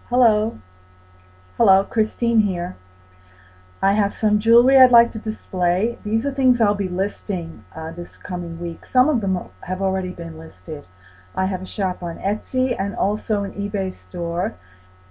Hello, Christine here. I have some jewelry I'd like to display. These are things I'll be listing this coming week. Some of them have already been listed. I have a shop on Etsy and also an eBay store.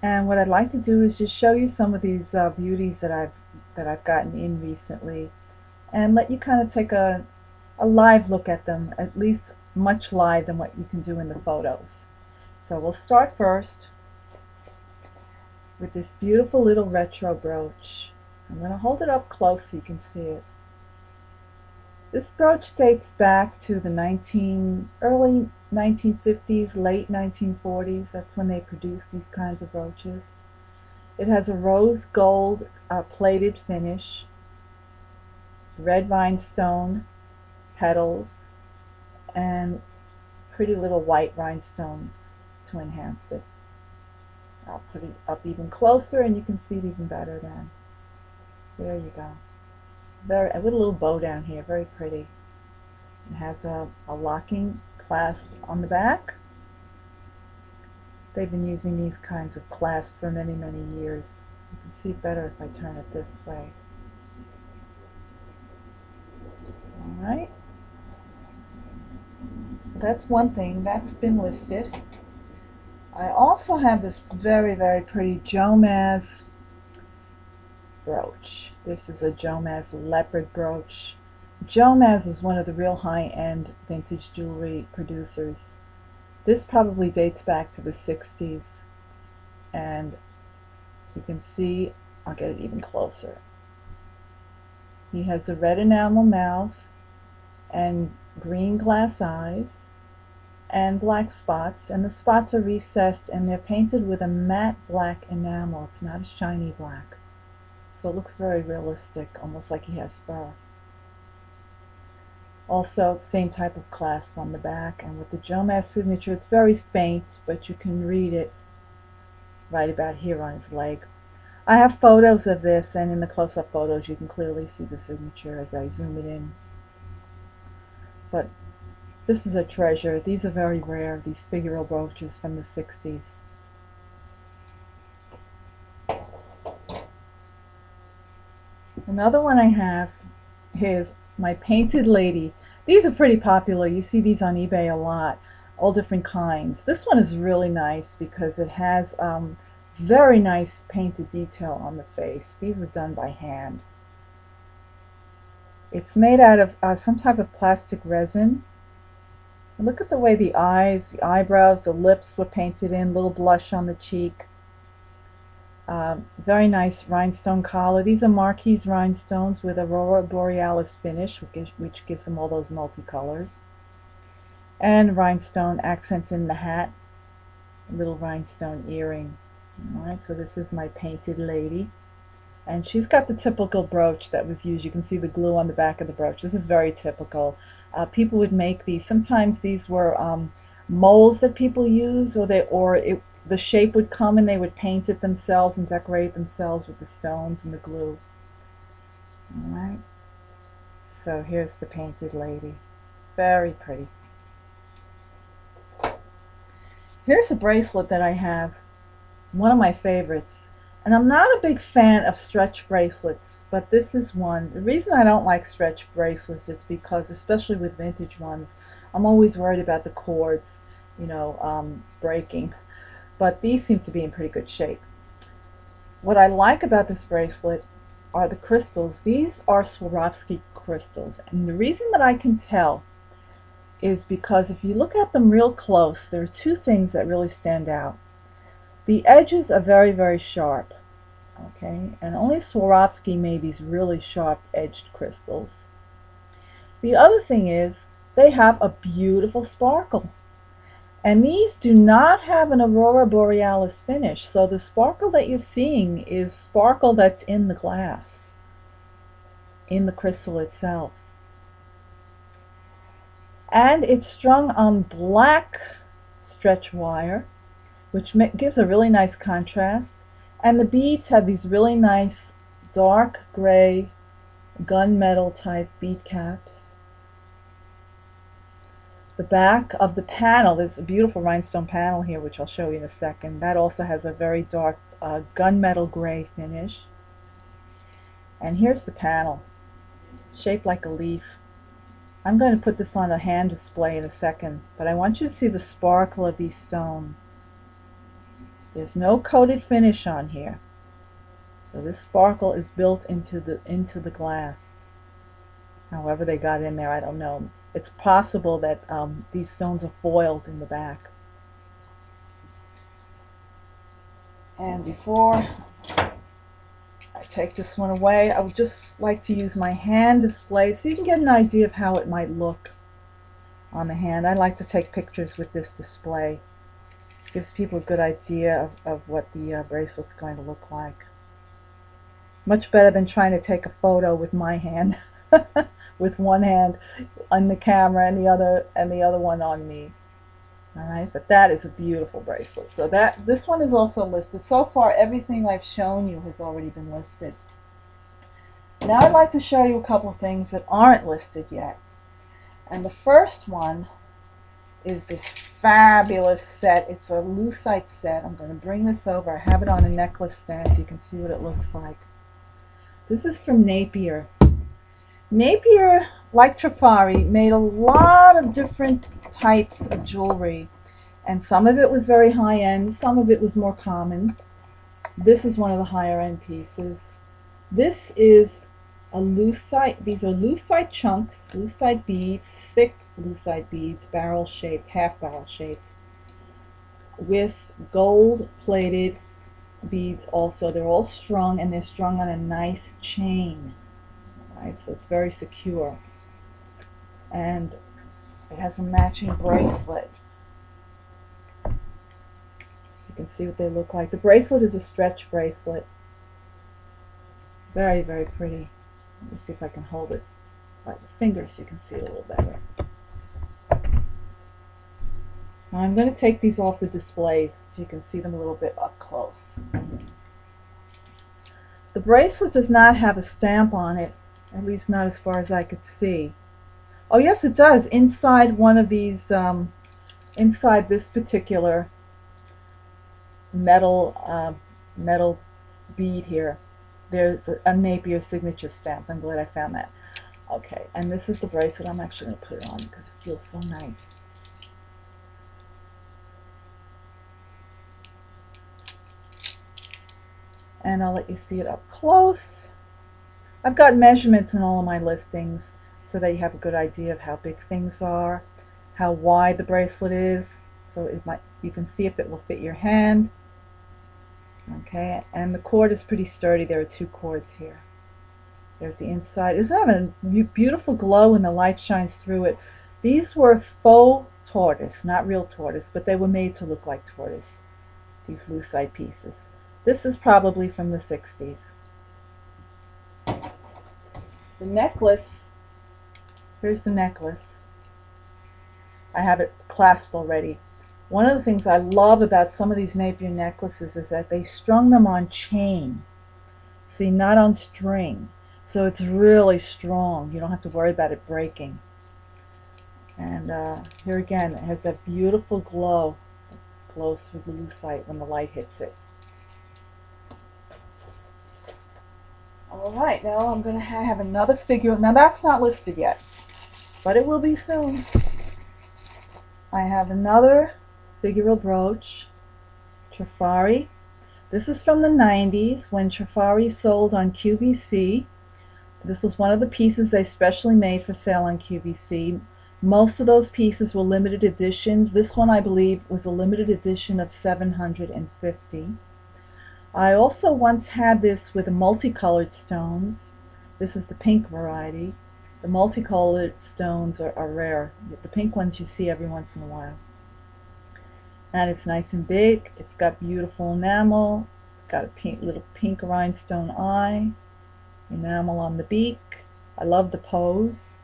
And what I'd like to do is just show you some of these beauties that I've gotten in recently, and let you kind of take a live look at them, at least much live than what you can do in the photos. So we'll start first with this beautiful little retro brooch. I'm going to hold it up close so you can see it. This brooch dates back to the early 1950s, late 1940s. That's when they produced these kinds of brooches. It has a rose gold plated finish, red rhinestone petals, and pretty little white rhinestones to enhance it. I'll put it up even closer and you can see it even better then. There you go. With a little bow down here, very pretty. It has a locking clasp on the back. They've been using these kinds of clasps for many, many years. You can see it better if I turn it this way. Alright. So that's one thing. That's been listed. I also have this very, very pretty Jomaz brooch. This is a Jomaz Leopard brooch. Jomaz was one of the real high-end vintage jewelry producers. This probably dates back to the 60s. And you can see, I'll get it even closer. He has a red enamel mouth and green glass eyes and black spots, and the spots are recessed and they're painted with a matte black enamel. It's not a shiny black, so it looks very realistic, almost like he has fur. Also, same type of clasp on the back, and with the Jomaz signature, it's very faint, but you can read it right about here on his leg. I have photos of this, and in the close-up photos you can clearly see the signature as I zoom it in. But this is a treasure. These are very rare, these figural brooches from the 60s. Another one I have is my painted lady. These are pretty popular. You see these on eBay a lot, all different kinds. This one is really nice because it has very nice painted detail on the face. These are done by hand. It's made out of some type of plastic resin. And look at the way the eyes, the eyebrows, the lips were painted in, little blush on the cheek. Very nice rhinestone collar. These are Marquise rhinestones with Aurora Borealis finish, which gives them all those multicolors. And rhinestone accents in the hat, a little rhinestone earring. Alright, so this is my painted lady. And she's got the typical brooch that was used. You can see the glue on the back of the brooch. This is very typical. People would make these. Sometimes these were molds that people use, or the shape would come and they would paint it themselves and decorate it themselves with the stones and the glue. Alright, so here's the painted lady. Very pretty. Here's a bracelet that I have, one of my favorites. And I'm not a big fan of stretch bracelets, but this is one. The reason I don't like stretch bracelets is because, especially with vintage ones, I'm always worried about the cords, breaking. But these seem to be in pretty good shape. What I like about this bracelet are the crystals. These are Swarovski crystals, and the reason that I can tell is because if you look at them real close, there are two things that really stand out. The edges are very, very sharp, okay, and only Swarovski made these really sharp edged crystals. The other thing is they have a beautiful sparkle. And these do not have an Aurora Borealis finish, so the sparkle that you're seeing is sparkle that's in the glass, in the crystal itself. And it's strung on black stretch wire, which gives a really nice contrast. And the beads have these really nice dark gray gunmetal type bead caps. The back of the panel, there's a beautiful rhinestone panel here, which I'll show you in a second. That also has a very dark gunmetal gray finish. And here's the panel, shaped like a leaf. I'm going to put this on a hand display in a second, but I want you to see the sparkle of these stones. There's no coated finish on here, so this sparkle is built into the glass. However they got in there, I don't know. It's possible that these stones are foiled in the back. And before I take this one away, I would just like to use my hand display so you can get an idea of how it might look on the hand. I like to take pictures with this display. Gives people a good idea of what the bracelet's going to look like. Much better than trying to take a photo with my hand, with one hand on the camera and the other one on me. All right, but that is a beautiful bracelet. So this one is also listed. So far, everything I've shown you has already been listed. Now I'd like to show you a couple of things that aren't listed yet. And the first one is this fabulous set. It's a Lucite set. I'm going to bring this over. I have it on a necklace stand so you can see what it looks like. This is from Napier. Napier, like Trifari, made a lot of different types of jewelry, and some of it was very high-end, some of it was more common. This is one of the higher-end pieces. This is a Lucite. These are Lucite chunks, Lucite beads, thick Lucite beads, barrel-shaped, half-barrel shaped, with gold-plated beads also. They're all strung, and they're strung on a nice chain. Right, so it's very secure. And it has a matching bracelet. So you can see what they look like. The bracelet is a stretch bracelet. Very, very pretty. Let me see if I can hold it by the fingers so you can see it a little better. Now I'm going to take these off the displays so you can see them a little bit up close. The bracelet does not have a stamp on it, at least not as far as I could see. Oh yes, it does. Inside one of these, inside this particular metal bead here, there's a Napier signature stamp. I'm glad I found that. Okay, and this is the bracelet. I'm actually going to put it on because it feels so nice. And I'll let you see it up close. I've got measurements in all of my listings so that you have a good idea of how big things are, how wide the bracelet is, so you can see if it will fit your hand. Okay, and the cord is pretty sturdy. There are two cords here. There's the inside. Isn't that a beautiful glow when the light shines through it? These were faux tortoise, not real tortoise, but they were made to look like tortoise, these Lucite pieces. This is probably from the 60s. The necklace, here's the necklace. I have it clasped already. One of the things I love about some of these Napier necklaces is that they strung them on chain. See, not on string. So it's really strong. You don't have to worry about it breaking. And here again, it has that beautiful glow that glows through the Lucite when the light hits it. Alright, now I'm going to have another figure. Now that's not listed yet, but it will be soon. I have another figural brooch, Trifari. This is from the 90s when Trifari sold on QVC. This was one of the pieces they specially made for sale on QVC. Most of those pieces were limited editions. This one, I believe, was a limited edition of 750. I also once had this with multicolored stones. This is the pink variety. The multicolored stones are rare. The pink ones you see every once in a while. And it's nice and big. It's got beautiful enamel. It's got a little pink rhinestone eye. Enamel on the beak. I love the pose.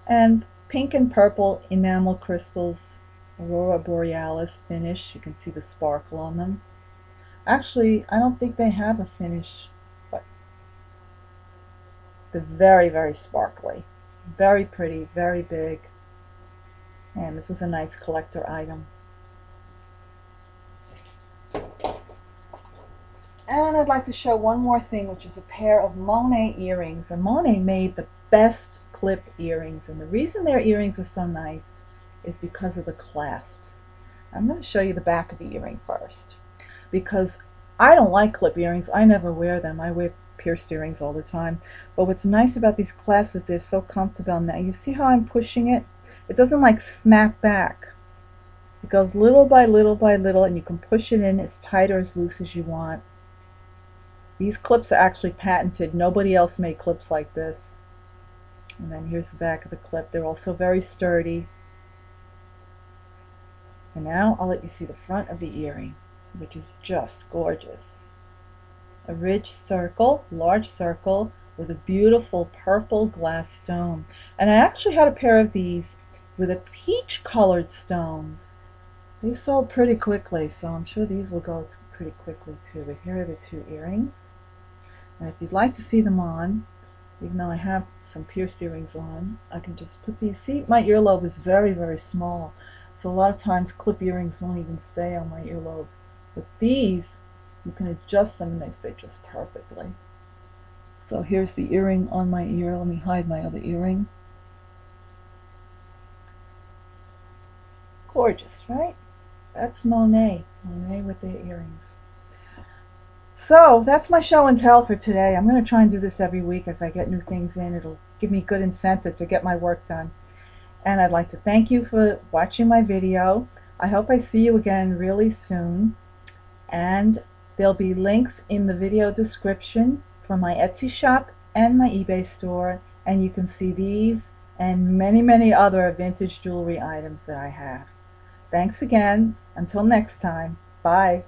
And pink and purple enamel crystals. Aurora Borealis finish. You can see the sparkle on them. Actually, I don't think they have a finish, but they're very, very sparkly. Very pretty, very big. And this is a nice collector item. And I'd like to show one more thing, which is a pair of Monet earrings. And Monet made the best clip earrings, and the reason their earrings are so nice is because of the clasps. I'm going to show you the back of the earring first, because I don't like clip earrings. I never wear them. I wear pierced earrings all the time. But what's nice about these clasps is they're so comfortable. Now you see how I'm pushing it? It doesn't like snap back. It goes little by little by little, and you can push it in as tight or as loose as you want. These clips are actually patented. Nobody else made clips like this. And then here's the back of the clip. They're also very sturdy. And now I'll let you see the front of the earring, which is just gorgeous. A ridged circle, large circle, with a beautiful purple glass stone. And I actually had a pair of these with a peach colored stones. They sold pretty quickly, so I'm sure these will go pretty quickly too. But here are the two earrings. And if you'd like to see them on, even though I have some pierced earrings on, I can just put these. See, my earlobe is very, very small. So a lot of times clip earrings won't even stay on my earlobes. But these, you can adjust them and they fit just perfectly. So here's the earring on my ear. Let me hide my other earring. Gorgeous, right? That's Monet. Monet with their earrings. So that's my show and tell for today. I'm going to try and do this every week as I get new things in. It'll give me good incentive to get my work done. And I'd like to thank you for watching my video. I hope I see you again really soon. And there'll be links in the video description for my Etsy shop and my eBay store. And you can see these and many, many other vintage jewelry items that I have. Thanks again. Until next time. Bye.